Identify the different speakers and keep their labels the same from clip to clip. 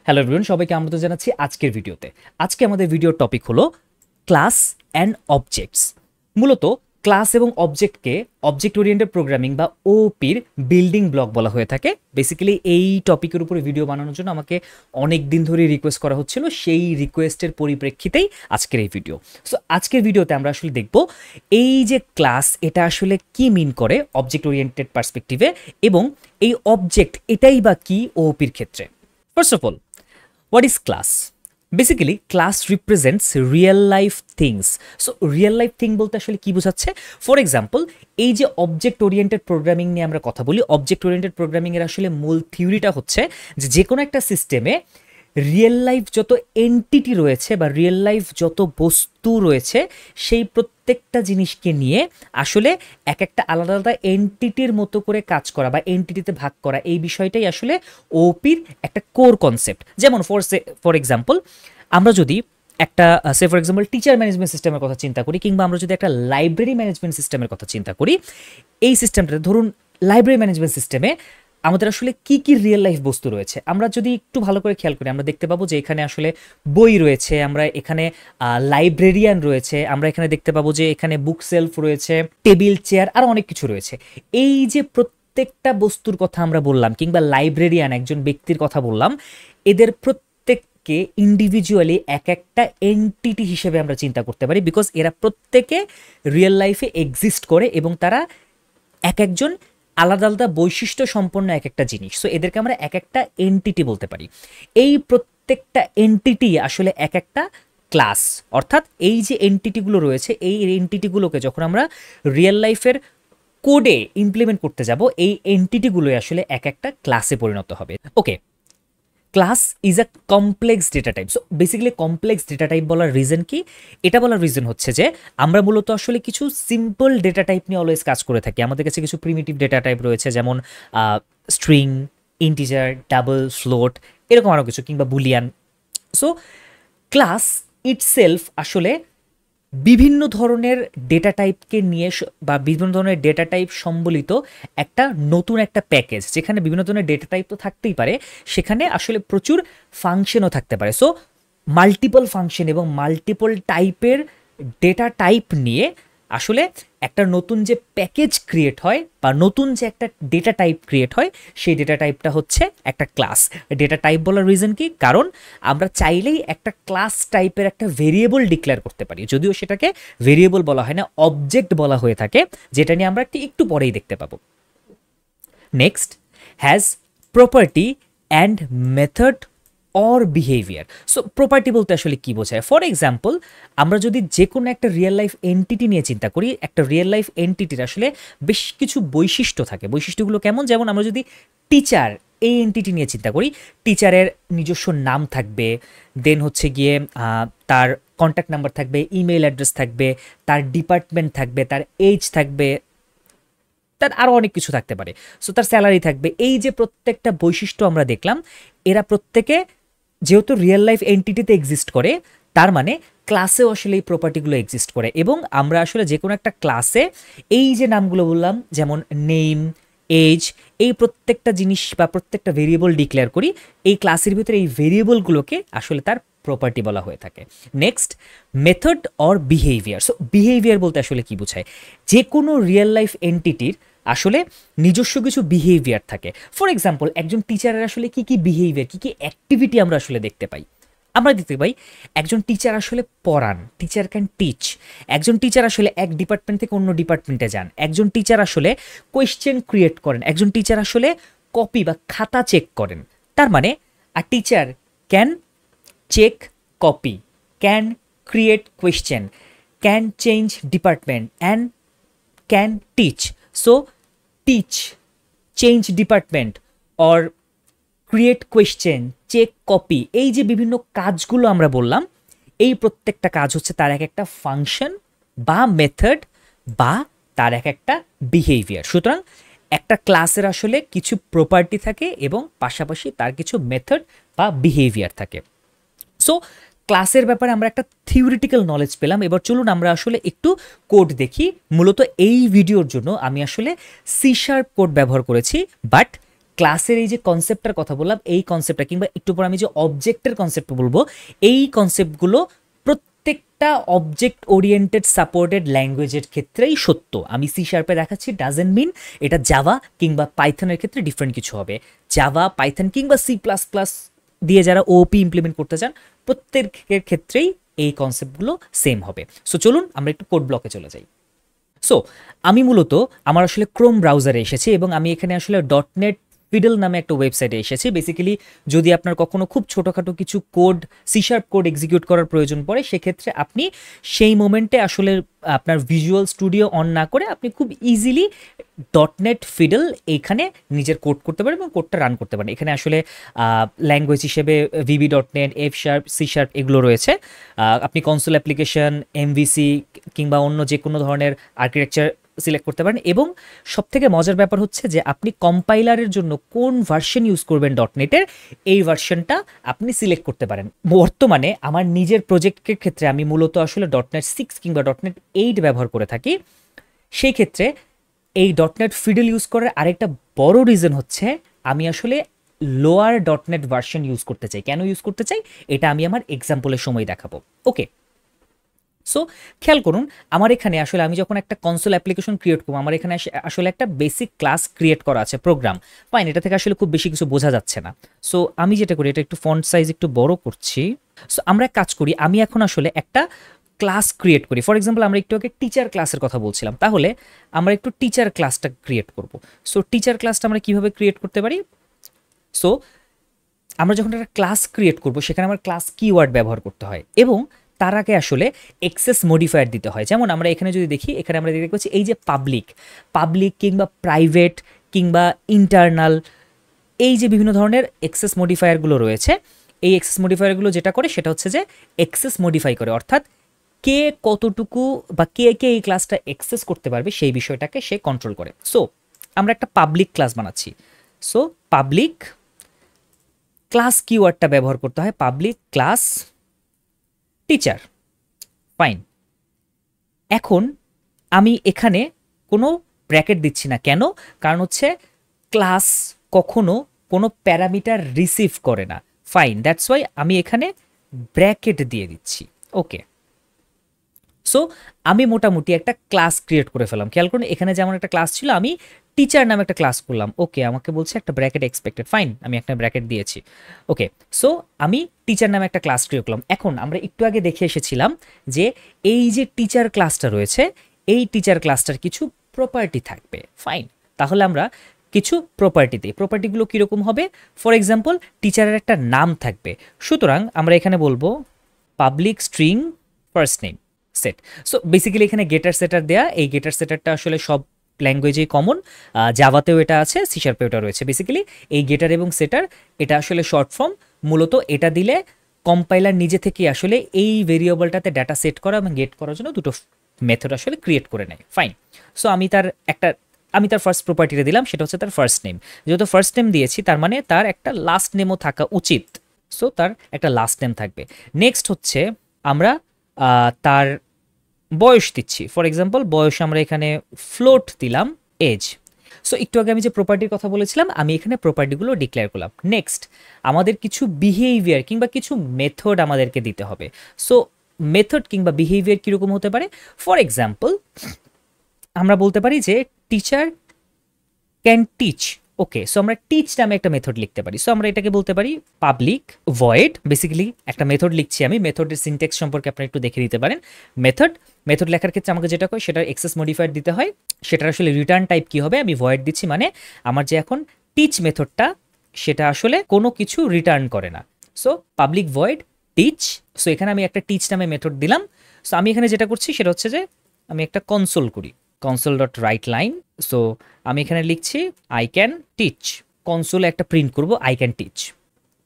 Speaker 1: Hello everyone, সবাইকে আমন্ত্রণ জানাচ্ছি আজকের ভিডিওতে। আজকে আমাদের ভিডিওর টপিক হলো ক্লাস অ্যান্ড অবজেক্টস। মূলত ক্লাস এবং অবজেক্টকে অবজেক্ট ওরিয়েন্টেড প্রোগ্রামিং বা ওপির বিল্ডিং ব্লক বলা হয়ে থাকে। বেসিক্যালি এই টপিকের উপরে ভিডিও বানানোর জন্য আমাকে অনেক দিন ধরে রিকোয়েস্ট করা হচ্ছিল, সেই রিকোয়েস্টের পরিপ্রেক্ষিতেই আজকের এই ভিডিও। সো আজকের ভিডিওতে আমরা আসলে দেখব এই যে ক্লাস, এটা আসলে কি মিন করে অবজেক্ট ওরিয়েন্টেড পার্সপেক্টিভে, এবং এই অবজেক্ট এটাই বা কি ওপির ক্ষেত্রে। First of all, what is class? Basically class represents real life things. So real life thing বলতে আসলে কি বোঝাচ্ছে? ফর এক্সাম্পল, এই যে অবজেক্ট ওরিয়েন্টেড প্রোগ্রামিং নিয়ে আমরা কথা বলি, অবজেক্ট ওরিয়েন্টেড প্রোগ্রামিং এর আসলে মূল থিওরিটা হচ্ছে যে কোনো একটা সিস্টেমে রিয়েল লাইফ যত এন্টিটি রয়েছে বা রিয়েল লাইফ যত বস্তু রয়েছে, সেই প্রত্যেকটা জিনিসকে নিয়ে আসলে এক একটা আলাদা আলাদা এন্টিটির মতো করে কাজ করা বা এন্টিটিতে ভাগ করা, এই বিষয়টাই আসলে ওপির একটা কোর কনসেপ্ট। যেমন ফর এক্সাম্পল, আমরা যদি একটা ফর এক্সাম্পল টিচার ম্যানেজমেন্ট সিস্টেমের কথা চিন্তা করি, কিংবা আমরা যদি একটা লাইব্রেরি ম্যানেজমেন্ট সিস্টেমের কথা চিন্তা করি, এই সিস্টেমটাতে ধরুন লাইব্রেরি ম্যানেজমেন্ট সিস্টেমে আমাদের আসলে কি কি রিয়েল লাইফ বস্তু রয়েছে আমরা যদি একটু ভালো করে খেয়াল করি, আমরা দেখতে পাবো যে এখানে আসলে বই রয়েছে, আমরা এখানে লাইব্রেরিয়ান রয়েছে, আমরা এখানে দেখতে পাবো যে এখানে বুক সেলফ রয়েছে, টেবিল চেয়ার, আর অনেক কিছু রয়েছে। এই যে প্রত্যেকটা বস্তুর কথা আমরা বললাম, কিংবা লাইব্রেরিয়ান একজন ব্যক্তির কথা বললাম, এদের প্রত্যেককে ইন্ডিভিজুয়ালি এক একটা এন্টিটি হিসেবে আমরা চিন্তা করতে পারি, বিকজ এরা প্রত্যেকে রিয়েল লাইফে এক্সিস্ট করে এবং তারা এক একজন আলাদা আলাদা বৈশিষ্ট্য সম্পন্ন এক একটা জিনিস। সো এদেরকে আমরা এক একটা এন্টিটি বলতে পারি। এই প্রত্যেকটা এন্টিটি আসলে এক একটা ক্লাস, অর্থাৎ এই যে এন্টিটিগুলো রয়েছে, এই এন্টিটিগুলোকে যখন আমরা রিয়েল লাইফের কোডে ইমপ্লিমেন্ট করতে যাব, এই এন্টিটিগুলোই আসলে এক একটা ক্লাসে পরিণত হবে। Okay, class is a complex data type. So basically complex data type বলার রিজন কি? এটা বলার রিজন হচ্ছে যে আমরা মূলত আসলে কিছু সিম্পল ডেটা টাইপ নিয়ে অলওয়েজ কাজ করে থাকি। আমাদের কাছে কিছু প্রিমিটিভ ডেটা টাইপ রয়েছে, যেমন স্ট্রিং, ইন্টিজার, ডাবল, ফ্লোট, এরকম আরও কিছু, কিংবা বুলিয়ান। সো ক্লাস ইটসেলফ আসলে বিভিন্ন ধরনের ডেটা টাইপকে নিয়ে বা বিভিন্ন ধরনের ডেটা টাইপ সম্বলিত একটা নতুন একটা প্যাকেজ, যেখানে বিভিন্ন ধরনের ডেটা টাইপ তো থাকতেই পারে, সেখানে আসলে প্রচুর ফাংশনও থাকতে পারে। সো মাল্টিপল ফাংশন এবং মাল্টিপল টাইপের ডেটা টাইপ নিয়ে আসলে একটা নতুন যে প্যাকেজ ক্রিয়েট হয় বা নতুন যে একটা ডেটা টাইপ ক্রিয়েট হয়, সেই ডেটা টাইপটা হচ্ছে একটা ক্লাস। ডেটা টাইপ বলার রিজন কি? কারণ আমরা চাইলেই একটা ক্লাস টাইপের একটা ভেরিয়েবল ডিক্লেয়ার করতে পারি, যদিও সেটাকে ভেরিয়েবল বলা হয় না, অবজেক্ট বলা হয়ে থাকে, যেটা নিয়ে আমরা একটু পরেই দেখতে পাবো। Next, has property and method or behaviour. So property বলতে আসলে কি বোঝায়? ফর এক্সাম্পল, আমরা যদি যে কোনো একটা রিয়েল লাইফ এন্টিটি নিয়ে চিন্তা করি, একটা রিয়েল লাইফ এন্টিটির আসলে বেশ কিছু বৈশিষ্ট্য থাকে। বৈশিষ্ট্যগুলো কেমন? যেমন আমরা যদি টিচার এই এন্টিটি নিয়ে চিন্তা করি, টিচারের নিজস্ব নাম থাকবে, দেন হচ্ছে গিয়ে তার কন্ট্যাক্ট নাম্বার থাকবে, ইমেল অ্যাড্রেস থাকবে, তার ডিপার্টমেন্ট থাকবে, তার এজ থাকবে, তার আরও অনেক কিছু থাকতে পারে। সো তার স্যালারি থাকবে। এই যে প্রত্যেকটা বৈশিষ্ট্য আমরা দেখলাম, এরা প্রত্যেকে যেহেতু রিয়েল লাইফ এন্টিটিতে এক্সিস্ট করে, তার মানে ক্লাসেও আসলে এই প্রপার্টিগুলো এক্সিস্ট করে। এবং আমরা আসলে যে কোনো একটা ক্লাসে এই যে নামগুলো বললাম, যেমন নেম, এজ, এই প্রত্যেকটা জিনিস বা প্রত্যেকটা ভেরিয়েবল ডিক্লেয়ার করি, এই ক্লাসের ভিতরে এই ভেরিয়েবলগুলোকে আসলে তার প্রপার্টি বলা হয়ে থাকে। Next, method or behaviour. So behaviour বলতে আসলে কি বোঝায়? যে কোনো রিয়েল লাইফ এন্টিটির আসলে নিজস্ব কিছু বিহেভিয়ার থাকে। ফর এক্সাম্পল, একজন টিচারের আসলে কি কি বিহেভিয়ার, কি কি অ্যাক্টিভিটি আমরা আসলে দেখতে পাই? আমরা দেখতে পাই একজন টিচার আসলে পড়ান, টিচার ক্যান টিচ। একজন টিচার আসলে এক ডিপার্টমেন্ট থেকে অন্য ডিপার্টমেন্টে যান। একজন টিচার আসলে কোয়েশ্চেন ক্রিয়েট করেন। একজন টিচার আসলে কপি বা খাতা চেক করেন। তার মানে a teacher can check copy, can create question, can change department, and can teach. So teach, change department, or create question, check copy, এই যে বিভিন্ন কাজগুলো আমরা বললাম, এই প্রত্যেকটা কাজ হচ্ছে তার এক একটা ফাংশন বা মেথড বা তার এক একটা বিহেভিয়ার। সুতরাং একটা ক্লাসের আসলে কিছু প্রপার্টি থাকে এবং পাশাপাশি তার কিছু মেথড বা বিহেভিয়ার থাকে। সো ক্লাসের ব্যাপারে আমরা একটা থিওরিটিক্যাল নলেজ পেলাম। এবার চলুন আমরা আসলে একটু কোড দেখি। মূলত এই ভিডিওর জন্য আমি আসলে C# কোড ব্যবহার করেছি, বাট ক্লাসের এই যে কনসেপ্টটার কথা বললাম, এই কনসেপ্টটা কিংবা একটু পর আমি যে অবজেক্টের কনসেপ্ট বলবো, এই কনসেপ্টগুলো প্রত্যেকটা অবজেক্ট ওরিয়েন্টেড সাপোর্টেড ল্যাঙ্গুয়েজের ক্ষেত্রেই সত্য। আমি সি শার্পে দেখাচ্ছি ডাজেন্ট মিন এটা জাভা কিংবা পাইথনের ক্ষেত্রে ডিফারেন্ট কিছু হবে। জাভা, পাইথন কিংবা সি প্লাস প্লাস দিয়ে যারা ওপি ইমপ্লিমেন্ট করতে চান, প্রত্যেকের ক্ষেত্রেই এই কনসেপ্টগুলো সেম হবে। সো চলুন আমরা একটু কোড ব্লকে চলে যাই। সো আমি মূলত আমার আসলে ক্রোম ব্রাউজারে এসেছি এবং আমি এখানে আসলে .NET ফিডল নামে একটা ওয়েবসাইটে এসেছি। বেসিক্যালি যদি আপনার কখনো খুব ছোটোখাটো কিছু code, C sharp code execute করার প্রয়োজন পড়ে, সেক্ষেত্রে আপনি সেই মোমেন্টে আসলে আপনার ভিজুয়াল স্টুডিও অন না করে আপনি খুব ইজিলি .NET ফিডল এইখানে নিজের কোড করতে পারেন এবং কোডটা রান করতে পারেন। এখানে আসলে ল্যাঙ্গুয়েজ হিসেবে VB.NET, F sharp, C sharp এগুলো রয়েছে। আপনি কনসোল অ্যাপ্লিকেশন, MVC কিংবা অন্য যে কোনো ধরনের আর্কিটেকচার সিলেক্ট করতে পারেন। এবং সবথেকে মজার ব্যাপার হচ্ছে যে আপনি কম্পাইলারের জন্য কোন ভার্সন ইউজ করবেন .NET-এর, এই ভার্সনটা আপনি সিলেক্ট করতে পারেন। বর্তমানে আমার নিজের প্রজেক্টের ক্ষেত্রে আমি মূলত আসলে .NET 6 কিংবা .NET 8 ব্যবহার করে থাকি। সেই ক্ষেত্রে এই .NET ফিডল ইউজ করার আরেকটা বড় রিজন হচ্ছে আমি আসলে লোয়ার .NET ভার্সন ইউজ করতে চাই। কেন ইউজ করতে চাই এটা আমি আমার এক্সাম্পলের সময় দেখাবো। ওকে, সো খেয়াল করুন, আমার এখানে আসলে আমি যখন একটা কনসোল অ্যাপ্লিকেশন ক্রিয়েট করবো, আমার এখানে আসলে একটা বেসিক ক্লাস ক্রিয়েট করা আছে, প্রোগ্রাম। ফাইন, এটা থেকে আসলে খুব বেশি কিছু বোঝা যাচ্ছে না। সো আমি যেটা করি, এটা একটু ফন্ট সাইজ একটু বড় করছি। সো আমরা কাজ করি, আমি এখন আসলে একটা ক্লাস ক্রিয়েট করি। ফর এক্সাম্পল আমরা একটু আগে টিচার ক্লাসের কথা বলছিলাম, তাহলে আমরা একটু টিচার ক্লাসটা ক্রিয়েট করব। সো টিচার ক্লাসটা আমরা কিভাবে ক্রিয়েট করতে পারি? সো আমরা যখন একটা ক্লাস ক্রিয়েট করব, সেখানে আমার ক্লাস কিওয়ার্ড ব্যবহার করতে হয় এবং তার আগে আসলে এক্সেস মডিফায়ার দিতে হয়। যেমন আমরা এখানে যদি দেখি, এখানে আমরা দেখতে পাচ্ছি এই যে পাবলিক কিংবা প্রাইভেট কিংবা ইন্টারনাল, এই যে বিভিন্ন ধরনের এক্সেস মডিফায়ারগুলো রয়েছে, এই এক্সেস মডিফায়ারগুলো যেটা করে সেটা হচ্ছে যে এক্সেস মডিফাই করে, অর্থাৎ কে কতটুকু বা কে কে এই ক্লাসটা এক্সেস করতে পারবে সেই বিষয়টাকে সে কন্ট্রোল করে। সো আমরা একটা পাবলিক ক্লাস বানাচ্ছি। সো পাবলিক ক্লাস কিওয়ার্ডটা ব্যবহার করতে হয়, পাবলিক ক্লাস টিচার। ফাইন, এখন আমি এখানে কোনো ব্র্যাকেট দিচ্ছি না। কেন? কারণ হচ্ছে ক্লাস কখনো কোনো প্যারামিটার রিসিভ করে না। ফাইন, দ্যাটস ওয়াই আমি এখানে ব্র্যাকেট দিয়ে দিচ্ছি। ওকে, সো আমি মোটামুটি একটা ক্লাস ক্রিয়েট করে ফেলাম। খেয়াল করুন, এখানে যেমন একটা ক্লাস ছিল, আমি টিচার নামে একটা ক্লাস করলাম। ওকে, আমাকে বলছে একটা ব্র্যাকেট এক্সপেক্টেড। ফাইন, আমি একটা ব্র্যাকেট দিয়েছি। ওকে, সো আমি টিচার নামে একটা ক্লাস ক্রিয়েট করলাম। এখন আমরা একটু আগে দেখে এসেছিলাম যে এই যে টিচার ক্লাসটা রয়েছে, এই টিচার ক্লাসটার কিছু প্রপার্টি থাকবে। ফাইন, তাহলে আমরা কিছু প্রপার্টি দিই। প্রপার্টিগুলো কীরকম হবে? ফর এক্সাম্পল, টিচারের একটা নাম থাকবে। সুতরাং আমরা এখানে বলবো public string first name set. So basically এখানে গেটার সেটার দেয়া, এই গেটার সেটারটা আসলে সব ল্যাঙ্গুয়েজেই কমন, জাভাতেও এটা আছে, সি শার্পেও এটা রয়েছে। বেসিক্যালি এই গেটার এবং সেটার এটা আসলে শর্ট ফর্ম। মূলত এটা দিলে কম্পাইলার নিজে থেকে আসলে এই ভেরিয়েবলটাতে ডাটা সেট করা এবং গেট করার জন্য দুটো মেথড আসলে ক্রিয়েট করে নেয়। ফাইন, সো আমি তার ফার্স্ট প্রপার্টিটা দিলাম, সেটা হচ্ছে তার ফার্স্ট নেম। যেহেতু ফার্স্ট নেম দিয়েছি, তার মানে তার একটা লাস্ট নেমও থাকা উচিত। সো তার একটা লাস্ট নেম থাকবে। নেক্সট হচ্ছে আমরা তার বয়স দিচ্ছি। ফর এক্সাম্পল, বয়স আমরা এখানে ফ্লোট দিলাম এজ। সো একটু আগে আমি যে প্রপার্টির কথা বলেছিলাম, আমি এখানে প্রপার্টিগুলো ডিক্লেয়ার করলাম। নেক্সট আমাদের কিছু বিহেভিয়ার কিংবা কিছু মেথড আমাদেরকে দিতে হবে। সো মেথড কিংবা বিহেভিয়ার কীরকম হতে পারে? ফর এক্সাম্পল, আমরা বলতে পারি যে teacher can teach. Okay, so আমরা টিচ নামে একটা মেথড লিখতে পারি। সো আমরা এটাকে বলতে পারি পাবলিক ভয়েড। বেসিক্যালি একটা মেথড লিখছি আমি, মেথডের সিনট্যাক্স সম্পর্কে আপনারা একটু দেখে নিতে পারেন। মেথড লেখার ক্ষেত্রে আমাকে যেটা কয় সেটার এক্সেস মডিফায়ার দিতে হয়। সেটার আসলে রিটার্ন টাইপ কি হবে? আমি ভয়েড দিচ্ছি, মানে আমার যে এখন টিচ মেথডটা সেটা আসলে কোনো কিছু রিটার্ন করে না। So public void teach. So এখানে আমি একটা টিচ নামে মেথড দিলাম। সো আমি এখানে যেটা করছি সেটা হচ্ছে যে আমি একটা কনসোল করি, console.writeLine। সো আমি এখানে লিখছি আই ক্যান টিচ। কনসোলে একটা প্রিন্ট করব আই ক্যান টিচ।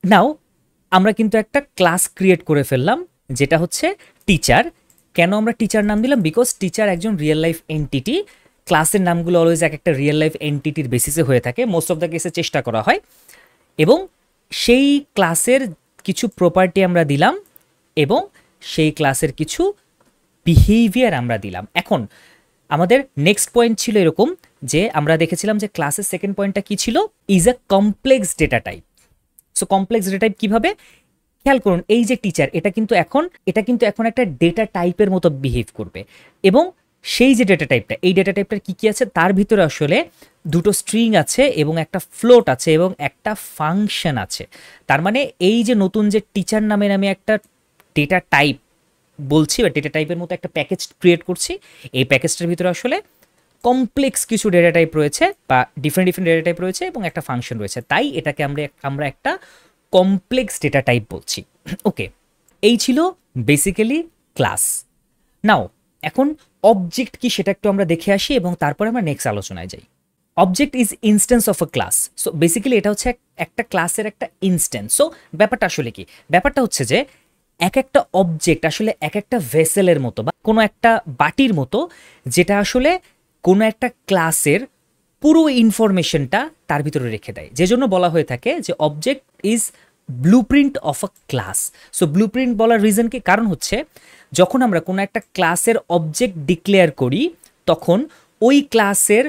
Speaker 1: নাও আমরা কিন্তু একটা ক্লাস ক্রিয়েট করে ফেললাম যেটা হচ্ছে টিচার। কেন আমরা টিচার নাম দিলাম? বিকজ টিচার একজন রিয়েল লাইফ এন্টিটি। ক্লাসের নামগুলো অলওয়েজ একটা রিয়েল লাইফ এন্টিটির বেসিসে হয়ে থাকে, মোস্ট অফ দ্য কেসে চেষ্টা করা হয়। এবং সেই ক্লাসের কিছু প্রপার্টি আমরা দিলাম এবং সেই ক্লাসের কিছু বিহেভিয়ার আমরা দিলাম। এখন আমাদের নেক্সট পয়েন্ট ছিল এরকম যে আমরা দেখেছিলাম যে ক্লাসের সেকেন্ড পয়েন্টটা কি ছিল, is a complex data type. So complex data type কিভাবে, খেয়াল করুন এই যে টিচার এটা কিন্তু এখন একটা ডেটা টাইপের মতো বিহেভ করবে, এবং সেই যে ডেটা টাইপটা, এই ডেটা টাইপটার কি কি আছে, তার ভিতরে আসলে দুটো স্ট্রিং আছে এবং একটা ফ্লোট আছে এবং একটা ফাংশন আছে। তার মানে এই যে নতুন যে টিচার নামে আমি একটা ডেটা টাইপ বলছি বা ডেটা টাইপের মতো একটা প্যাকেজ ক্রিয়েট করছি, এই প্যাকেজটার ভিতরে আসলে কমপ্লেক্স কিছু ডেটা টাইপ রয়েছে বা ডিফারেন্ট ডেটা টাইপ রয়েছে এবং একটা ফাংশন রয়েছে, তাই এটাকে আমরা একটা কমপ্লেক্স ডেটা টাইপ বলছি। ওকে, এই ছিল বেসিক্যালি ক্লাস। নাও এখন অবজেক্ট কি সেটা একটু আমরা দেখে আসি এবং তারপরে আমরা নেক্সট আলোচনায় যাই। Object is instance of a class. So basically এটা হচ্ছে একটা ক্লাসের একটা ইনস্ট্যান্স। সো ব্যাপারটা আসলে কি, ব্যাপারটা হচ্ছে যে এক একটা অবজেক্ট আসলে এক একটা ভেসেলের মতো বা কোনো একটা বাটির মতো, যেটা আসলে কোনো একটা ক্লাসের পুরো ইনফরমেশনটা তার ভিতরে রেখে দেয়, যে জন্য বলা হয়ে থাকে যে object is blueprint of a class. So blueprint বলার রিজন কি, কারণ হচ্ছে যখন আমরা কোনো একটা ক্লাসের অবজেক্ট ডিক্লেয়ার করি তখন ওই ক্লাসের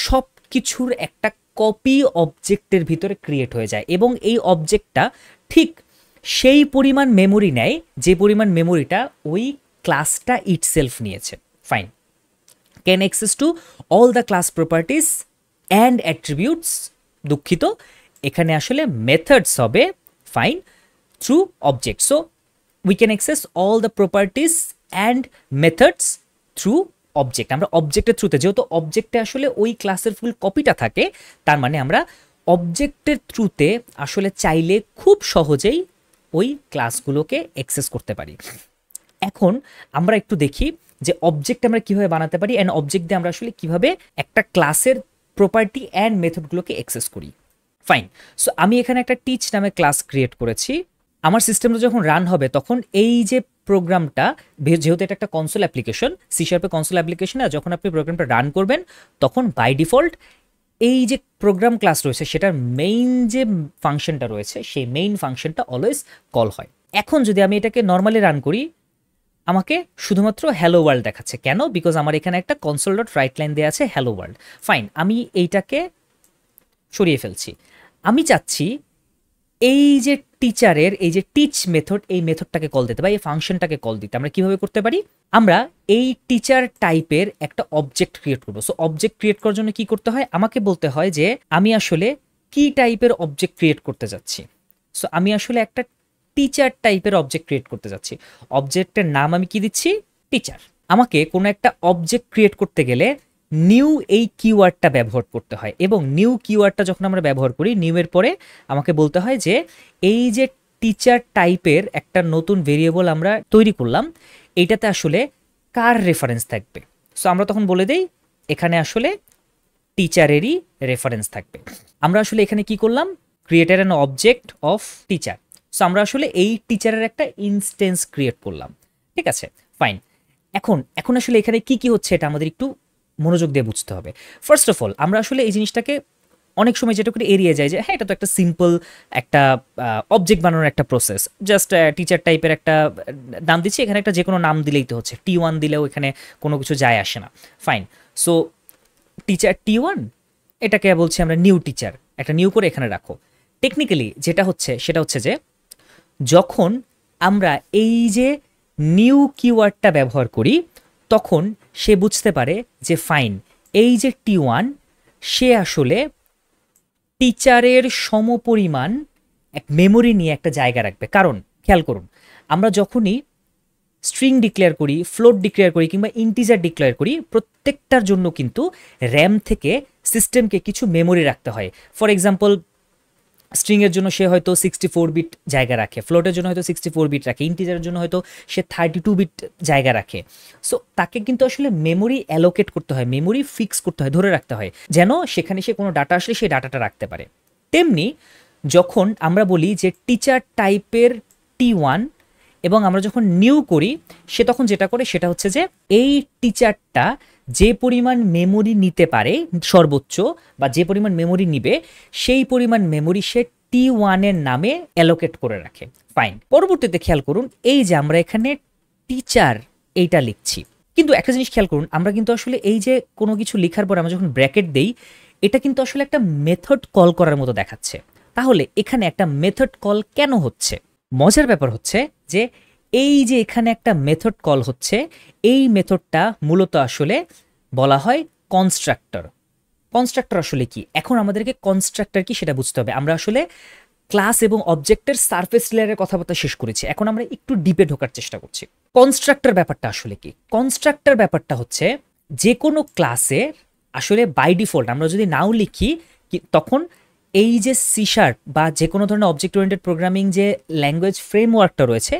Speaker 1: সব কিছুর একটা কপি অবজেক্টের ভিতরে ক্রিয়েট হয়ে যায় এবং এই অবজেক্টটা ঠিক সেই পরিমাণ মেমোরি নেয় যে পরিমাণ মেমোরিটা ওই ক্লাসটা ইটসেলফ নিয়েছে। Fine, can access to all the class properties and attributes, দুঃখিত এখানে আসলে মেথডস হবে, fine, through object. So we can access all the properties and methods through object. আমরা অবজেক্টের থ্রুতে, যেহেতু অবজেক্টে আসলে ওই ক্লাসের ফুল কপিটা থাকে, তার মানে আমরা অবজেক্টের থ্রুতে আসলে চাইলে খুব সহজেই ওই ক্লাসগুলোকে অ্যাক্সেস করতে পারি। এখন আমরা একটু দেখি যে অবজেক্ট আমরা কিভাবে বানাতে পারি অ্যান্ড অবজেক্ট দিয়ে আমরা আসলে কিভাবে একটা ক্লাসের প্রপার্টি অ্যান্ড মেথডগুলোকে অ্যাক্সেস করি। ফাইন, সো আমি এখানে একটা টিচ নামে ক্লাস ক্রিয়েট করেছি। আমার সিস্টেমটা যখন রান হবে তখন এই যে প্রোগ্রামটা, যেহেতু এটা একটা কনসোল অ্যাপ্লিকেশন, সি শার্পের কনসোল অ্যাপ্লিকেশন, আর যখন আপনি প্রোগ্রামটা রান করবেন তখন বাই ডিফল্ট এই যে প্রোগ্রাম ক্লাস রয়েছে সেটার মেইন যে ফাংশনটা রয়েছে সেই মেইন ফাংশনটা অলওয়েজ কল হয়। এখন যদি আমি এটাকে নর্মালি রান করি, আমাকে শুধুমাত্র হ্যালো ওয়ার্ল্ড দেখাচ্ছে। কেন? বিকজ আমার এখানে একটা কনসোল ডট রাইট লাইন দেওয়া আছে হ্যালো ওয়ার্ল্ড। ফাইন, আমি এইটাকে সরিয়ে ফেলছি। আমি চাচ্ছি এই যে টিচারের এই যে টিচ মেথড, এই মেথডটাকে কল দিতে বা এই ফাংশনটাকে কল দিতে আমরা কিভাবে করতে পারি, আমরা এই টিচার টাইপের একটা অবজেক্ট ক্রিয়েট করবো। সো অবজেক্ট ক্রিয়েট করার জন্য কি করতে হয়, আমাকে বলতে হয় যে আমি আসলে কি টাইপের অবজেক্ট ক্রিয়েট করতে যাচ্ছি। সো আমি আসলে একটা টিচার টাইপের অবজেক্ট ক্রিয়েট করতে যাচ্ছি। অবজেক্টের নাম আমি কি দিচ্ছি, টিচার। আমাকে কোনো একটা অবজেক্ট ক্রিয়েট করতে গেলে নিউ এই কিওয়ার্ডটা ব্যবহার করতে হয়, এবং নিউ কিওয়ার্ডটা যখন আমরা ব্যবহার করি, নিউ এর পরে আমাকে বলতে হয় যে এই যে টিচার টাইপের একটা নতুন ভেরিয়েবল আমরা তৈরি করলাম, এইটাতে আসলে কার রেফারেন্স থাকবে। সো আমরা তখন বলে দেই এখানে আসলে টিচারেরই রেফারেন্স থাকবে। আমরা আসলে এখানে কি করলাম, created an object of teacher. So আমরা আসলে এই টিচারের একটা ইনস্টেন্স ক্রিয়েট করলাম। ঠিক আছে, ফাইন। এখন আসলে এখানে কি কি হচ্ছে এটা আমাদের একটু মনোযোগ দিয়ে বুঝতে হবে। ফার্স্ট অফ অল আমরা আসলে এই জিনিসটাকে অনেক সময় যেটা করে এড়িয়ে যায় যে হ্যাঁ এটা তো একটা সিম্পল একটা অবজেক্ট বানানোর একটা প্রসেস, জাস্ট টিচার টাইপের একটা নাম দিচ্ছি, এখানে একটা যে কোনো নাম দিলেই তো হচ্ছে, T1 দিলেও এখানে কোনো কিছু যায় আসে না। ফাইন, সো টিচার T1, এটাকে বলছি আমরা নিউ টিচার, একটা নিউ করে এখানে রাখো। টেকনিক্যালি যেটা হচ্ছে সেটা হচ্ছে যে যখন আমরা এই যে নিউ কিওয়ার্ডটা ব্যবহার করি তখন সে বুঝতে পারে যে ফাইন, এই যে T1 সে আসলে টিচারের সমপরিমাণ এক মেমোরি নিয়ে একটা জায়গা রাখবে। কারণ খেয়াল করুন, আমরা যখনই স্ট্রিং ডিক্লেয়ার করি, ফ্লোট ডিক্লেয়ার করি কিংবা ইন্টিজার ডিক্লেয়ার করি, প্রত্যেকটার জন্য কিন্তু র্যাম থেকে সিস্টেমকে কিছু মেমোরি রাখতে হয়। ফর এক্সাম্পল স্ট্রিংয়ের জন্য সে হয়তো 64 বিট জায়গা রাখে, ফ্লোটের জন্য হয়তো 64 বিট রাখে, ইন্টিজারের জন্য হয়তো সে 32 বিট জায়গা রাখে। সো তাকে কিন্তু আসলে মেমোরি অ্যালোকেট করতে হয়, মেমোরি ফিক্স করতে হয়, ধরে রাখতে হয়, যেন সেখানে সে কোনো ডাটা আসলে সেই ডাটাটা রাখতে পারে। তেমনি যখন আমরা বলি যে টিচার টাইপের T1 এবং আমরা যখন নিউ করি, সে তখন যেটা করে সেটা হচ্ছে যে এই টিচারটা যে পরিমাণ মেমোরি নিতে পারে সর্বোচ্চ, বা যে পরিমাণ মেমোরি নিবে সেই পরিমাণ মেমোরি সে T1 এর নামে অ্যালোকেট করে রাখে। ফাইন, পরবর্তীতে খেয়াল করুন এই যে আমরা এখানে টিচার এইটা লিখছি, কিন্তু একটা জিনিস খেয়াল করুন, আমরা কিন্তু আসলে এই যে কোনো কিছু লেখার পর আমরা যখন ব্র্যাকেট দেই, এটা কিন্তু আসলে একটা মেথড কল করার মতো দেখাচ্ছে। তাহলে এখানে একটা মেথড কল কেন হচ্ছে? মজার ব্যাপার হচ্ছে যে এই যে এখানে একটা মেথড কল হচ্ছে, এই মেথডটা মূলত আসলে বলা হয় কনস্ট্রাক্টর। কনস্ট্রাক্টর আসলে কি? এখন আমাদেরকে কনস্ট্রাক্টর কি সেটা বুঝতে হবে। আমরা আসলে ক্লাস এবং অবজেক্টের সারফেস লেয়ারের কথাবার্তা শেষ করেছি, এখন আমরা একটু ডিপে ঢোকার চেষ্টা করছি। কনস্ট্রাক্টর ব্যাপারটা আসলে কি? কনস্ট্রাক্টর ব্যাপারটা হচ্ছে যে কোনো ক্লাসে আসলে বাই ডিফল্ট আমরা যদি নাও লিখি তখন এই যে সি শার্প বা যে কোনো ধরনের অবজেক্ট ওরিয়েন্টেড প্রোগ্রামিং যে ল্যাঙ্গুয়েজ ফ্রেমওয়ার্কটা রয়েছে,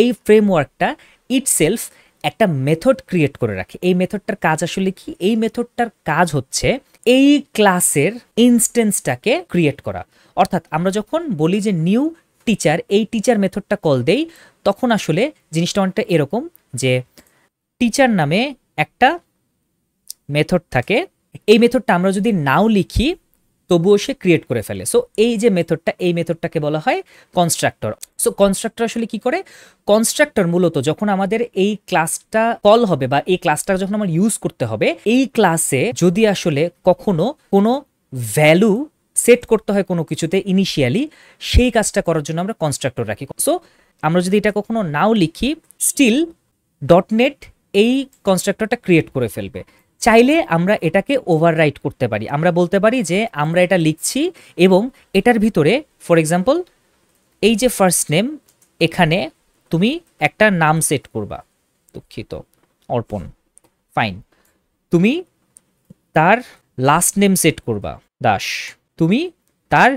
Speaker 1: এই ফ্রেমওয়ার্কটা ইটসেলফ একটা মেথড ক্রিয়েট করে রাখে। এই মেথডটার কাজ আসলে কি? এই মেথডটার কাজ হচ্ছে এই ক্লাসের ইনস্ট্যান্সটাকে ক্রিয়েট করা। অর্থাৎ আমরা যখন বলি যে নিউ টিচার, এই টিচার মেথডটা কল দেই, তখন আসলে জিনিসটা অনেকটা এরকম যে টিচার নামে একটা মেথড থাকে, এই মেথডটা আমরা যদি নাও লিখি তবুও সে ক্রিয়েট করে ফেলে। সো এই যে মেথডটা, এই মেথডটাকে বলা হয় কনস্ট্রাক্টর। সো কনস্ট্রাক্টর আসলে কি করে? কনস্ট্রাক্টর মূলত যখন আমাদের এই ক্লাসটা কল হবে বা এই ক্লাসটা যখন আমার ইউজ করতে হবে, এই ক্লাসে যদি আসলে কখনো কোনো ভ্যালু সেট করতে হয় কোনো কিছুতে ইনিশিয়ালি, সেই কাজটা করার জন্য আমরা কনস্ট্রাক্টর রাখি। সো আমরা যদি এটা কখনো নাও লিখি, স্টিল ডটনেট এই কনস্ট্রাক্টরটা ক্রিয়েট করে ফেলবে। চাইলে আমরা এটাকে ওভাররাইট করতে পারি, আমরা বলতে পারি যে আমরা এটা লিখছি এবং এটার ভিতরে ফর এক্সাম্পল এই যে ফার্স্ট নেম, এখানে তুমি একটা নাম সেট করবা, দুঃখিত অর্পণ, ফাইন। তুমি তার লাস্ট নেম সেট করবা দাস, তুমি তার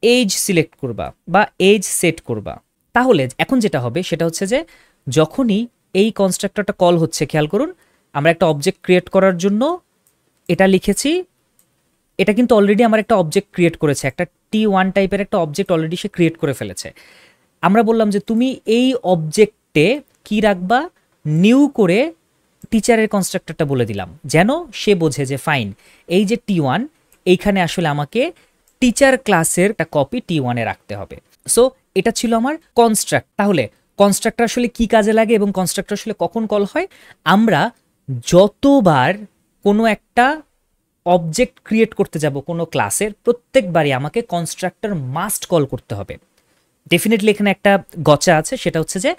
Speaker 1: এজ সিলেক্ট করবা বা এজ সেট করবা। তাহলে এখন যেটা হবে সেটা হচ্ছে যে যখনই এই কনস্ট্রাক্টরটা কল হচ্ছে, খেয়াল করুন আমরা একটা অবজেক্ট ক্রিয়েট করার জন্য এটা লিখেছি, এটা কিন্তু অলরেডি আমার একটা অবজেক্ট ক্রিয়েট করেছে, একটা T1 টাইপের একটা অবজেক্ট অলরেডি সে ক্রিয়েট করে ফেলেছে। আমরা বললাম যে তুমি এই অবজেক্টে কি রাখবা, নিউ করে টিচারের কনস্ট্রাক্টরটা বলে দিলাম, যেন সে বোঝে যে ফাইন এই যে T1 এইখানে আসলে আমাকে টিচার ক্লাসের একটা কপি T1 এ রাখতে হবে। সো এটা ছিল আমার কনস্ট্রাক্ট। তাহলে কনস্ট্রাক্টর আসলে কি কাজে লাগে এবং কনস্ট্রাক্টর আসলে কখন কল হয়? আমরা যতবার কোনো একটা অবজেক্ট ক্রিয়েট করতে যাব কোনো ক্লাসের, প্রত্যেকবারই আমাকে কনস্ট্রাক্টর মাস্ট কল করতে হবে। ডেফিনেটলি এখানে একটা গচা আছে, সেটা হচ্ছে যে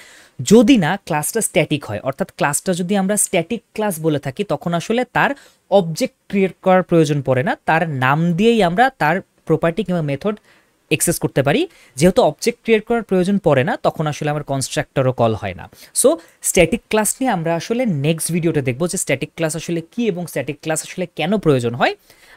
Speaker 1: যদি না ক্লাসটা স্ট্যাটিক হয়, অর্থাৎ ক্লাসটা যদি আমরা স্ট্যাটিক ক্লাস বলে থাকি, তখন আসলে তার অবজেক্ট ক্রিয়েট করার প্রয়োজন পড়ে না, তার নাম দিয়েই আমরা তার প্রপার্টি কিংবা মেথড এক্সেস করতে পারি। যেহেতু অবজেক্ট ক্রিয়েট করার প্রয়োজন পড়ে না, তখন আসলে আমার কনস্ট্রাক্টরও কল হয় না। সো স্ট্যাটিক ক্লাস নিয়ে আমরা আসলে নেক্সট ভিডিওতে দেখবো যে স্ট্যাটিক ক্লাস আসলে কি এবং স্ট্যাটিক ক্লাস আসলে কেন প্রয়োজন হয়।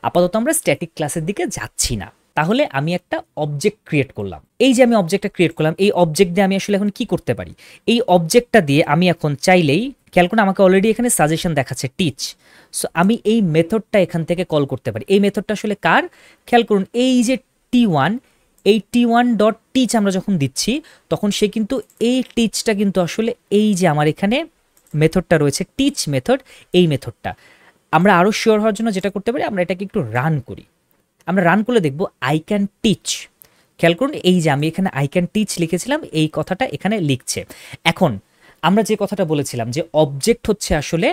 Speaker 1: আপাতত আমরা স্ট্যাটিক ক্লাসের দিকে যাচ্ছি না। তাহলে আমি একটা অবজেক্ট ক্রিয়েট করলাম, এই যে আমি অবজেক্টটা ক্রিয়েট করলাম, এই অবজেক্ট দিয়ে আমি আসলে এখন কি করতে পারি? এই অবজেক্টটা দিয়ে আমি এখন চাইলেই, খেয়াল করুন আমাকে অলরেডি এখানে সাজেশন দেখাচ্ছে টিচ। সো আমি এই মেথডটা এখান থেকে কল করতে পারি। এই মেথডটা আসলে কার? খেয়াল করুন এই যে T1, এই T1 ডট টিচ আমরা যখন দিচ্ছি, তখন সে কিন্তু এই টিচটা কিন্তু আসলে এই যে আমার এখানে মেথডটা রয়েছে টিচ মেথড, এই মেথডটা আমরা আরও শিওর হওয়ার জন্য যেটা করতে পারি, আমরা এটাকে একটু রান করি। আমরা রান করলে দেখব আই ক্যান টিচ। খেয়াল করুন এই যে আমি এখানে আই ক্যান টিচ লিখেছিলাম, এই কথাটা এখানে লিখছে। এখন আমরা যে কথাটা বলেছিলাম যে অবজেক্ট হচ্ছে আসলে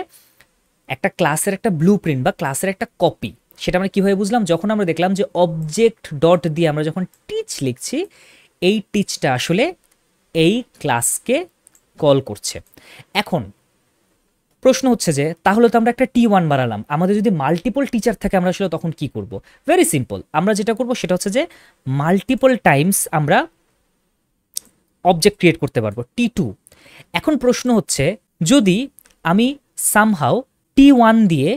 Speaker 1: একটা ক্লাসের একটা ব্লুপ্রিন্ট বা ক্লাসের একটা কপি, সেটা আমরা কীভাবে বুঝলাম? যখন আমরা দেখলাম যে অবজেক্ট ডট দিয়ে আমরা যখন টিচ লিখছি, এই টিচটা আসলে এই ক্লাসকে কল করছে। এখন প্রশ্ন হচ্ছে যে তাহলে তো আমরা একটা T1 বানালাম, আমাদের যদি মাল্টিপল টিচার থাকে আমরা আসলে তখন কি করব? ভেরি সিম্পল, আমরা যেটা করব সেটা হচ্ছে যে মাল্টিপল টাইমস আমরা অবজেক্ট ক্রিয়েট করতে পারবো T2। এখন প্রশ্ন হচ্ছে যদি আমি সামহাও T1 দিয়ে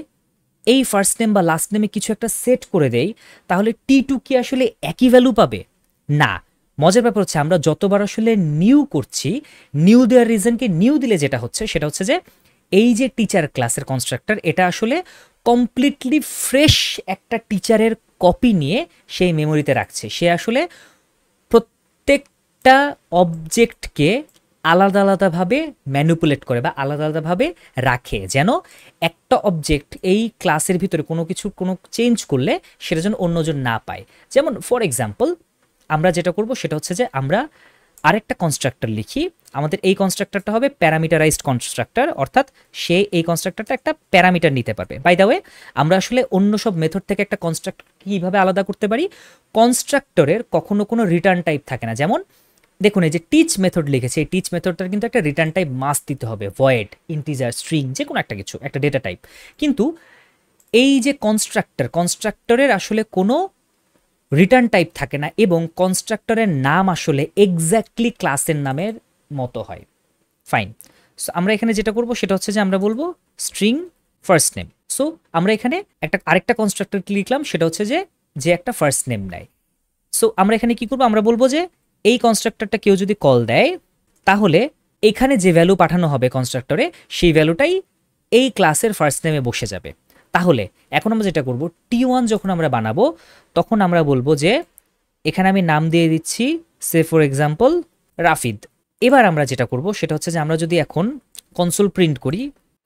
Speaker 1: এই ফার্স্ট নেম বা লাস্ট নেমে কিছু একটা সেট করে দেই, তাহলে T2 কি আসলে একই ভ্যালু পাবে? না। মজার ব্যাপার হচ্ছে আমরা যতবার আসলে নিউ করছি, নিউ দেওয়ার রিজনকে নিউ দিলে যেটা হচ্ছে সেটা হচ্ছে যে এই যে টিচার ক্লাসের কনস্ট্রাক্টর, এটা আসলে কমপ্লিটলি ফ্রেশ একটা টিচারের কপি নিয়ে সেই মেমোরিতে রাখছে। সে আসলে প্রত্যেকটা অবজেক্টকে আলাদা আলাদাভাবে ম্যানিপুলেট করে বা আলাদা আলাদাভাবে রাখে, যেন একটা অবজেক্ট এই ক্লাসের ভিতরে কোনো চেঞ্জ করলে সেটা যেন অন্যজন না পায়। যেমন ফর এক্সাম্পল আমরা যেটা করব সেটা হচ্ছে যে আমরা আরেকটা কনস্ট্রাক্টর লিখি, আমাদের এই কনস্ট্রাক্টরটা হবে প্যারামিটারাইজড কনস্ট্রাক্টর, অর্থাৎ সে এই কনস্ট্রাক্টরটা একটা প্যারামিটার নিতে পারবে। বাই দ্য ওয়ে, আমরা আসলে অন্য সব মেথড থেকে একটা কনস্ট্রাক্টর কীভাবে আলাদা করতে পারি, কনস্ট্রাক্টরের কখনো কোনো রিটার্ন টাইপ থাকে না। যেমন দেখুন এই যে টিচ মেথড লিখেছে, এই টিচ মেথডটার কিন্তু একটা রিটার্ন টাইপ মাস্ট দিতে হবে, ভয়েড, ইন্টিজার, স্ট্রিং, যে কোনো একটা কিছু, একটা ডেটা টাইপ। কিন্তু এই যে কনস্ট্রাক্টরের আসলে কোনো রিটার্ন টাইপ থাকে না, এবং কনস্ট্রাক্টরের নাম আসলে এক্স্যাক্টলি ক্লাসের নামের মতো হয়। ফাইন। সো আমরা এখানে যেটা করব সেটা হচ্ছে যে আমরা বলবো স্ট্রিং ফার্স্ট নেম। সো আমরা এখানে আরেকটা কনস্ট্রাক্টর লিখলাম, সেটা হচ্ছে যে একটা ফার্স্ট নেম নেয়। সো আমরা এখানে কি করব, আমরা বলবো যে এই কনস্ট্রাক্টরটা কেউ যদি কল দেয়, তাহলে এখানে যে ভ্যালু পাঠানো হবে কনস্ট্রাক্টরে, সেই ভ্যালুটাই এই ক্লাসের ফার্স্ট নেমে বসে যাবে। তাহলে এখন আমরা যেটা করব, T1 যখন আমরা বানাবো তখন আমরা বলবো যে এখানে আমি নাম দিয়ে দিচ্ছি সে ফর এক্সাম্পল রাফিদ। এবার আমরা যেটা করব সেটা হচ্ছে যে আমরা যদি এখন কনসোল প্রিন্ট করি,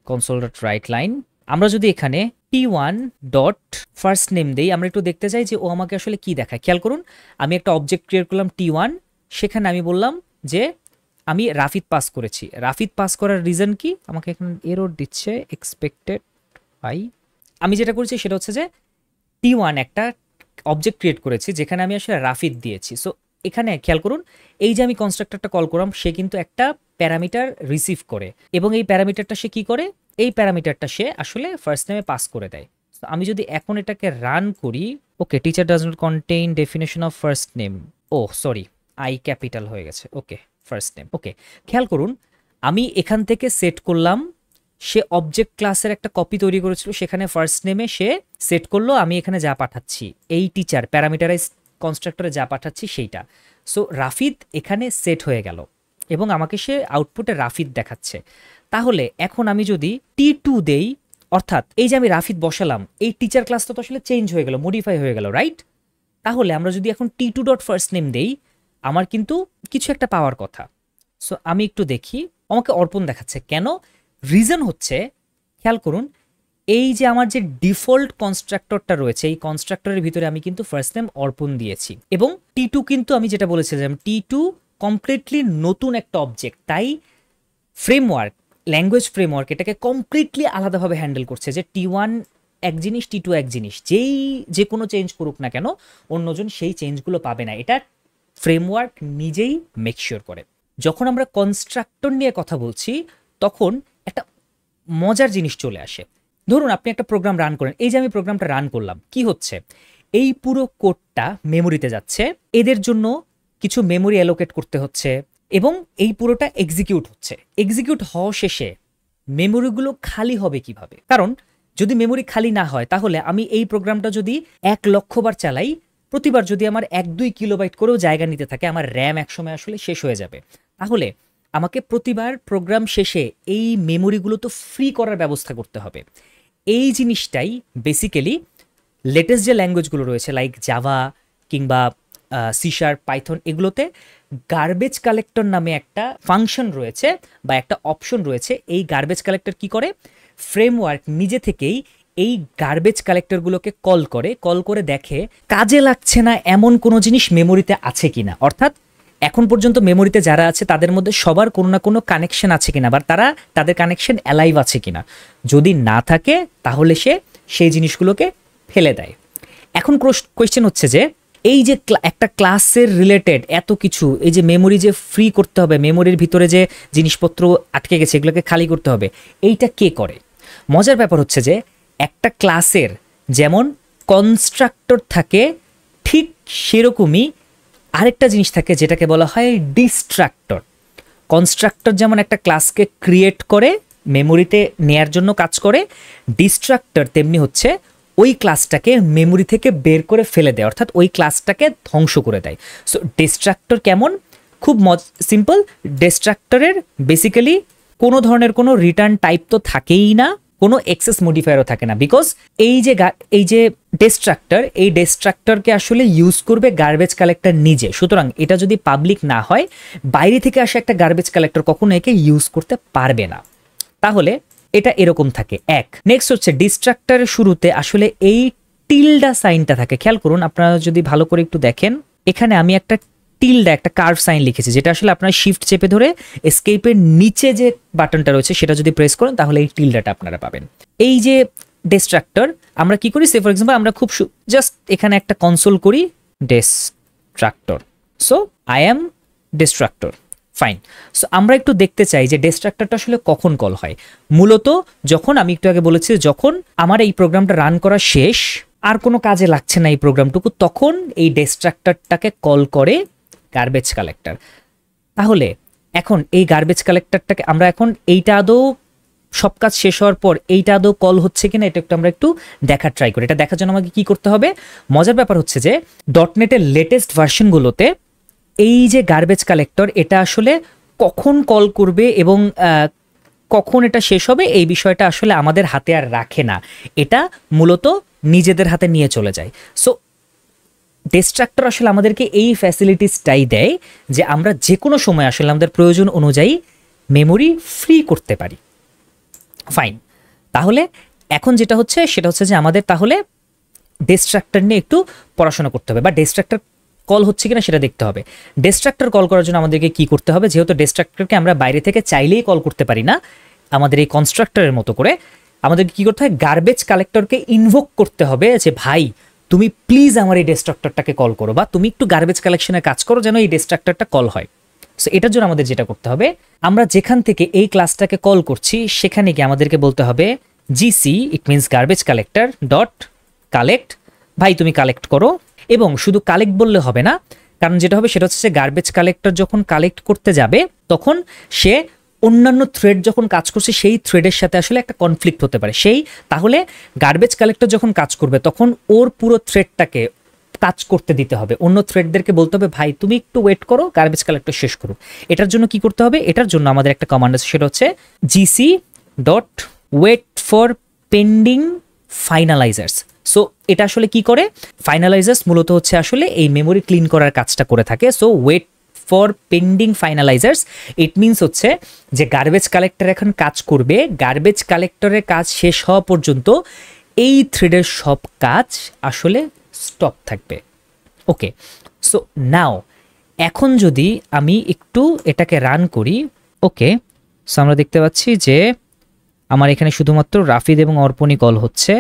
Speaker 1: console.writeLine, আমরা যদি এখানে T1 ডট ফার্স্ট নেম দেই, আমরা একটু দেখতে চাই যে ও আমাকে আসলে কি দেখায়। খেয়াল করুন, আমি একটা অবজেক্ট ক্রিয়েট করলাম T1, সেখানে আমি বললাম যে আমি রাফিদ পাস করেছি। রাফিদ পাস করার রিজন কি, আমাকে এখানে এরর দিচ্ছে এক্সপেক্টেড বাই। আমি যেটা করেছি সেটা হচ্ছে যে T1 একটা অবজেক্ট ক্রিয়েট করেছি যেখানে আমি আসলে রাফিদ দিয়েছি। সো এখানে খেয়াল করুন, এই যে আমি কনস্ট্রাক্টরটা কল করলাম, সে কিন্তু একটা প্যারামিটার রিসিভ করে, এবং এই প্যারামিটারটা সে কি করে, এই প্যারামিটারটা সে আসলে ফার্স্ট নেমে পাস করে দেয়। তো আমি যদি এখন এটাকে রান করি, okay, teacher does not contain definition of first name, oh sorry, I capital হয়ে গেছে, ওকে, ফার্স্ট নেম। ওকে, খেয়াল করুন, আমি এখান থেকে সেট করলাম, সে অবজেক্ট ক্লাসের একটা কপি তৈরি করেছিল, সেখানে ফার্স্ট নেমে সে সেট করলো, আমি এখানে যা পাঠাচ্ছি এই টিচার প্যারামিটারাইজ কনস্ট্রাক্টরে যা পাঠাচ্ছি সেইটা। সো রাফিদ এখানে সেট হয়ে গেল এবং আমাকে সে আউটপুটে রাফিদ দেখাচ্ছে। তাহলে এখন আমি যদি T2 দেই, অর্থাৎ এই যে আমি রাফিদ বসালাম, এই টিচার ক্লাসটা তো আসলে চেঞ্জ হয়ে গেল, মডিফাই হয়ে গেল, রাইট? তাহলে আমরা যদি এখন T2 ডট ফার্স্ট নেম দেই, আমার কিন্তু কিছু একটা পাওয়ার কথা। সো আমি একটু দেখি, আমাকে অর্পণ দেখাচ্ছে কেন? রিজন হচ্ছে, খেয়াল করুন, এই যে আমার যে ডিফল্ট কনস্ট্রাক্টরটা রয়েছে, এই কনস্ট্রাক্টরের ভিতরে আমি কিন্তু ফার্স্ট নেম অর্পণ দিয়েছি, এবং T2 কিন্তু আমি যেটা বলেছিলাম, T2 কমপ্লিটলি নতুন একটা অবজেক্ট, তাই ফ্রেমওয়ার্ক, ল্যাঙ্গুয়েজ ফ্রেমওয়ার্ক এটাকে কমপ্লিটলি আলাদাভাবে হ্যান্ডেল করছে, যে T1 এক জিনিস, T2 এক জিনিস, যে কোনো চেঞ্জ করুক না কেন অন্যজন সেই চেঞ্জগুলো পাবে না, এটা ফ্রেমওয়ার্ক নিজেই মেকশিওর করে। যখন আমরা কনস্ট্রাক্টর নিয়ে কথা বলছি তখন একটা মজার জিনিস চলে আসে। ধরুন আপনি একটা প্রোগ্রাম রান করেন, এই যে আমি প্রোগ্রামটা রান করলাম, কি হচ্ছে, এই পুরো কোডটা মেমোরিতে যাচ্ছে, এদের জন্য কিছু মেমোরি অ্যালোকেট করতে হচ্ছে, এবং এই পুরোটা এক্সিকিউট হচ্ছে। এক্সিকিউট হওয়া শেষে মেমোরিগুলো খালি হবে কিভাবে? কারণ যদি মেমোরি খালি না হয়, তাহলে আমি এই প্রোগ্রামটা যদি 1,00,000 বার চালাই, প্রতিবার যদি আমার 1-2 কিলোবাইট করেও জায়গা নিতে থাকে, আমার র্যাম একসময় আসলে শেষ হয়ে যাবে। তাহলে আমাকে প্রতিবার প্রোগ্রাম শেষে এই মেমোরিগুলো তো ফ্রি করার ব্যবস্থা করতে হবে। এই জিনিসটাই বেসিক্যালি লেটেস্ট যে ল্যাঙ্গুয়েজগুলো রয়েছে লাইক জাভা কিংবা সি শার্প, পাইথন, এগুলোতে গার্বেজ কালেক্টর নামে একটা ফাংশন রয়েছে বা একটা অপশন রয়েছে। এই গার্বেজ কালেক্টর কি করে, ফ্রেমওয়ার্ক নিজে থেকেই এই গার্বেজ কালেক্টরগুলোকে কল করে দেখে কাজে লাগছে না এমন কোনো জিনিস মেমোরিতে আছে কিনা, অর্থাৎ এখন পর্যন্ত মেমোরিতে যারা আছে তাদের মধ্যে সবার কোনো না কোনো কানেকশন আছে কিনা, বা তাদের কানেকশন অ্যালাইভ আছে কিনা। যদি না থাকে তাহলে সে সেই জিনিসগুলোকে ফেলে দেয়। এখন কোয়েশ্চেন হচ্ছে যে এই যে একটা ক্লাসের রিলেটেড এত কিছু, এই যে মেমোরি যে ফ্রি করতে হবে, মেমোরির ভিতরে যে জিনিসপত্র আটকে গেছে এগুলোকে খালি করতে হবে, এইটা কে করে? মজার ব্যাপার হচ্ছে যে একটা ক্লাসের যেমন কনস্ট্রাক্টর থাকে, ঠিক সেরকমই আরেকটা জিনিস থাকে যেটাকে বলা হয় ডিস্ট্রাক্টর। কনস্ট্রাক্টর যেমন একটা ক্লাসকে ক্রিয়েট করে মেমোরিতে নেয়ার জন্য কাজ করে, ডিস্ট্রাক্টর তেমনি হচ্ছে ওই ক্লাসটাকে মেমোরি থেকে বের করে ফেলে দেয়, অর্থাৎ ওই ক্লাসটাকে ধ্বংস করে দেয়। সো ডিস্ট্রাক্টর কেমন? খুব সিম্পল। ডিস্ট্রাক্টরের বেসিক্যালি কোনো ধরনের কোনো রিটার্ন টাইপ তো থাকেই না, কোনো এক্সেস মডিফায়ারও থাকে না, বিকজ এই যে ডিস্ট্রাক্টর, এই ডিস্ট্রাক্টরকে আসলে ইউজ করবে গার্বেজ কালেক্টর নিজে। সুতরাং এটা যদি পাবলিক না হয়, বাইরে থেকে আসে একটা গার্বেজ কালেক্টর কখনো একে ইউজ করতে পারবে না। তাহলে এটা এরকম থাকে এক। নেক্সট হচ্ছে ডিস্ট্রাক্টরের শুরুতে আসলে এই টিল্ডা সাইনটা থাকে। খেয়াল করুন, আপনারা যদি ভালো করে একটু দেখেন, এখানে আমি একটা টিল্ডা একটা কার্ভ সাইন লিখেছি, যেটা আসলে আপনার শিফট চেপে ধরে এসকেপের নিচে যে বাটনটা রয়েছে সেটা যদি প্রেস করেন তাহলে এই টিল্ডাটা আপনারা পাবেন। এই যে ডিস্ট্রাক্টর আমরা কি করি, সে ফর এক্সাম্পল আমরা খুব জাস্ট এখানে একটা কনসোল করি destructor, so I am destructor, fine. So আমরা একটু দেখতে চাই যে ডিস্ট্রাক্টরটা আসলে কখন কল হয়। মূলত যখন আমি একটু আগে বলেছি, যখন আমার এই প্রোগ্রামটা রান করা শেষ, আর কোনো কাজে লাগছে না এই প্রোগ্রামটুকু, তখন এই ডিস্ট্রাক্টরটাকে কল করে গার্বেজ কালেক্টর। তাহলে এখন এই গার্বেজ কালেক্টরটাকে আমরা এখন এইটা আদৌ সব কাজ শেষ হওয়ার পর এইটা আদৌ কল হচ্ছে কিনা এটা একটু আমরা একটু দেখার ট্রাই করি। এটা দেখার জন্য আমাকে কি করতে হবে, মজার ব্যাপার হচ্ছে যে ডটনেটের লেটেস্ট ভার্সনগুলোতে এই যে গার্বেজ কালেক্টর এটা আসলে কখন কল করবে এবং কখন এটা শেষ হবে এই বিষয়টা আসলে আমাদের হাতে আর রাখে না, এটা মূলত নিজেদের হাতে নিয়ে চলে যায়। সো ডিস্ট্রাক্টর আসলে আমাদেরকে এই ফ্যাসিলিটিসটাই দেয় যে আমরা যে কোনো সময় আসলে আমাদের প্রয়োজন অনুযায়ী মেমোরি ফ্রি করতে পারি, ফাইন। তাহলে এখন যেটা হচ্ছে সেটা হচ্ছে যে আমাদের তাহলে ডিস্ট্রাক্টর নিয়ে একটু পড়াশোনা করতে হবে, বা ডিস্ট্রাক্টর কল হচ্ছে কিনা সেটা দেখতে হবে। ডিস্ট্রাক্টর কল করার জন্য আমাদেরকে কি করতে হবে, যেহেতু ডিস্ট্রাক্টরকে আমরা বাইরে থেকে চাইলেই কল করতে পারি না, আমাদের এই কনস্ট্রাক্টরের মতো করে আমাদেরকে কি করতে হয়, গার্বেজ কালেক্টরকে ইনভোক করতে হবে যে ভাই তুমি প্লিজ আমার এই ডিস্ট্রাক্টরটাকে কল করো, বা তুমি একটু গার্বেজ কালেকশনের কাজ করো যেন এই ডিস্ট্রাক্টরটা কল হয়। সো এটার জন্য আমাদের যেটা করতে হবে, আমরা যেখান থেকে এই ক্লাসটাকে কল করছি সেখানে গিয়ে আমাদেরকে বলতে হবে GC, it means garbage collector dot collect, ভাই তুমি কালেক্ট করো। এবং শুধু কালেক্ট বললে হবে না, কারণ যেটা হবে সেটা হচ্ছে গার্বেজ কালেক্টর যখন কালেক্ট করতে যাবে তখন সে অন্যান্য থ্রেড যখন কাজ করছে সেই থ্রেডের সাথে আসলে একটা কনফ্লিক্ট হতে পারে, তাহলে গার্বেজ কালেক্টর যখন কাজ করবে তখন ওর পুরো থ্রেডটাকে কাজ করতে দিতে হবে, অন্য থ্রেডদেরকে বলতে হবে ভাই তুমি একটু ওয়েট করো, গার্বেজ কালেক্টর শেষ করো। এটার জন্য কি করতে হবে, এটার জন্য আমাদের একটা কমান্ড আছে, সেটা হচ্ছে GC dot wait for pending finalizers. So এটা আসলে কি করে, ফাইনালাইজার্স মূলত হচ্ছে আসলে এই মেমোরি ক্লিন করার কাজটা করে থাকে। So wait for pending finalizers it means হচ্ছে যে গার্বেজ কালেক্টর এখন কাজ করবে, গার্বেজ কালেক্টরের কাজ শেষ হওয়া পর্যন্ত এই থ্রেডের সব কাজ আসলে স্টপ থাকবে। ওকে, সো নাও এখন যদি আমি একটু এটাকে রান করি, ওকে, সো আমরা দেখতে পাচ্ছি যে আমার এখানে শুধুমাত্র রাফিদ এবং অর্পণই কল হচ্ছে,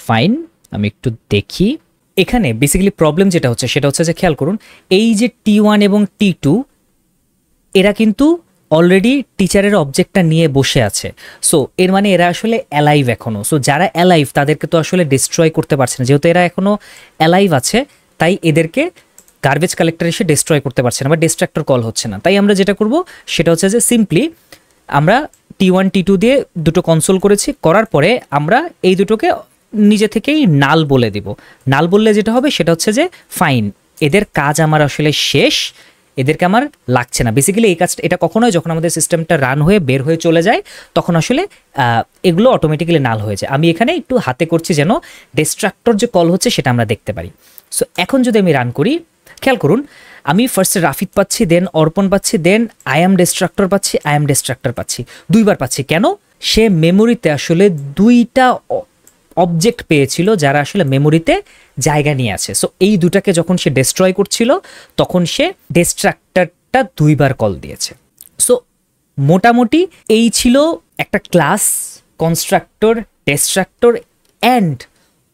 Speaker 1: ফাইন। আমি একটু দেখি এখানে বেসিক্যালি প্রবলেম যেটা হচ্ছে সেটা হচ্ছে যে খেয়াল করুন, এই যে T1 এবং T2 এরা কিন্তু অলরেডি টিচারের অবজেক্টটা নিয়ে বসে আছে। সো এর মানে এরা আসলে অ্যালাইভ এখনো। সো যারা অ্যালাইভ তাদেরকে তো আসলে ডিস্ট্রয় করতে পারছে না, যেহেতু এরা এখনো অ্যালাইভ আছে তাই এদেরকে গার্বেজ কালেক্টর এসে ডিস্ট্রয় করতে পারছে না বা ডিস্ট্রাক্টর কল হচ্ছে না। তাই আমরা যেটা করব সেটা হচ্ছে যে সিম্পলি আমরা T1 T2 দিয়ে দুটো কনসোল করেছি, করার পরে আমরা এই দুটোকে নিজে থেকেই নাল বলে দিব। নাল বললে যেটা হবে সেটা হচ্ছে যে ফাইন, এদের কাজ আমার আসলে শেষ, এদেরকে আমার লাগছে না। বেসিক্যালি এই কাজটা এটা কখন হয়, যখন আমাদের সিস্টেমটা রান হয়ে বের হয়ে চলে যায় তখন আসলে এগুলো অটোমেটিক্যালি নাল হয়ে যায়। আমি এখানে একটু হাতে করছি যেন ডিস্ট্রাক্টর যে কল হচ্ছে সেটা আমরা দেখতে পারি। সো এখন যদি আমি রান করি, খেয়াল করুন আমি ফার্স্টে রাফিদ পাচ্ছি, দেন অর্পণ পাচ্ছি, দেন আই এম ডিস্ট্রাক্টর পাচ্ছি, আই এম ডিস্ট্রাক্টর পাচ্ছি, দুইবার পাচ্ছি। কেন? সে মেমোরিতে আসলে দুইটা অবজেক্ট পেয়েছিল যারা আসলে মেমোরিতে জায়গা নিয়ে আছে। সো এই দুটাকে যখন সে ডিস্ট্রয় করছিল তখন সে ডিস্ট্রাক্টরটা দুইবার কল দিয়েছে। সো মোটামুটি এই ছিল একটা class, constructor, distractor and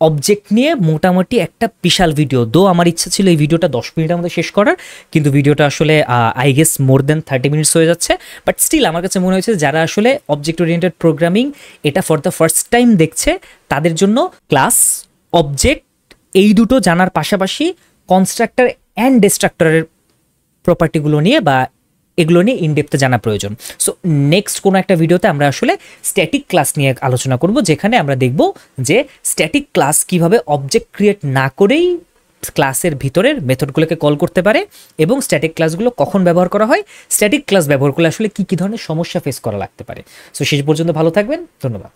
Speaker 1: object নিয়ে মোটামুটি একটা বিশাল ভিডিও। দো আমার ইচ্ছা ছিল এই ভিডিওটা 10 মিনিটের মধ্যে শেষ করার, কিন্তু ভিডিওটা আসলে I guess more than 30 minutes হয়ে যাচ্ছে। বাট স্টিল আমার কাছে মনে হয়েছে যারা আসলে অবজেক্ট ওরিয়েন্টেড প্রোগ্রামিং এটা ফর দ্য ফার্স্ট টাইম দেখছে তাদের জন্য ক্লাস, অবজেক্ট এই দুটো জানার পাশাপাশি কনস্ট্রাক্টর অ্যান্ড ডিস্ট্রাক্টরের প্রপার্টিগুলো নিয়ে বা এগুলো নিয়ে ইনডেপথে জানা প্রয়োজন। সো নেক্সট কোনো একটা ভিডিওতে আমরা আসলে স্ট্যাটিক ক্লাস নিয়ে আলোচনা করব, যেখানে আমরা দেখব যে স্ট্যাটিক ক্লাস কিভাবে অবজেক্ট ক্রিয়েট না করেই ক্লাসের ভিতরের মেথডগুলোকে কল করতে পারে এবং স্ট্যাটিক ক্লাসগুলো কখন ব্যবহার করা হয়, স্ট্যাটিক ক্লাস ব্যবহার করলে আসলে কী কী ধরনের সমস্যা ফেস করা লাগতে পারে। সো শেষ পর্যন্ত ভালো থাকবেন, ধন্যবাদ।